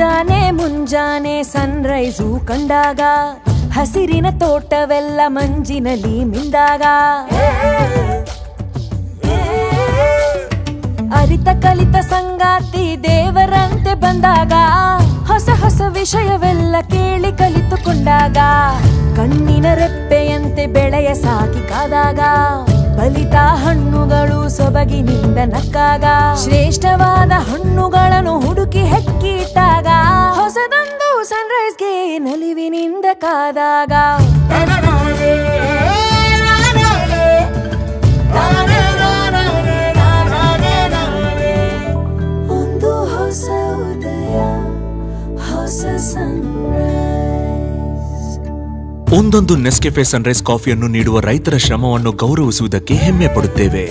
ಮುಂಜಾನೆ ಸನ್ರೈಸು ಕಂಡಾಗ ಹಸಿರಿನ ತೋಟವೆಲ್ಲ ಮಂಜಿನಲ್ಲಿ ಮಿಂದಾಗ ಅರಿತ ಕಲಿತ ಸಂಗಾತಿ ದೇವರಂತೆ ಬಂದಾಗ ಹೊಸ ಹೊಸ ವಿಷಯವೆಲ್ಲ ಕೇಳಿ ಕಲಿತುಕೊಂಡಾಗ ಕಣ್ಣಿನ ರೆಪ್ಪೆಯಂತೆ ಬೆಳೆಯ ಸಾಕಿ ಕಾದಾಗ ಬಲಿತ ಹಣ್ಣುಗಳು ಸೊಬಗಿನಿಂದ ನಕ್ಕಾಗ ಶ್ರೇಷ್ಠವಾದ ಹಣ್ಣುಗಳನ್ನು ಹುಡುಕಿ ಹೆಕ್ಕಿಟ್ಟಾಗ ಹೊಸದೊಂದು ಸನ್ರೈಸ್ಗೆ ನಲಿವಿನಿಂದ ಕಾದಾಗ ಒಂದು ಹೊಸ ಉದಯ ಹೊಸ ಸನ್ರೈಸ್. ಒಂದೊಂದು ನೆಸ್ಕೆಫೆ ಸನ್ರೈಸ್ ಕಾಫಿಯನ್ನು ನೀಡುವ ರೈತರ ಶ್ರಮವನ್ನು ಗೌರವಿಸುವುದಕ್ಕೆ ಹೆಮ್ಮೆ ಪಡುತ್ತೇವೆ.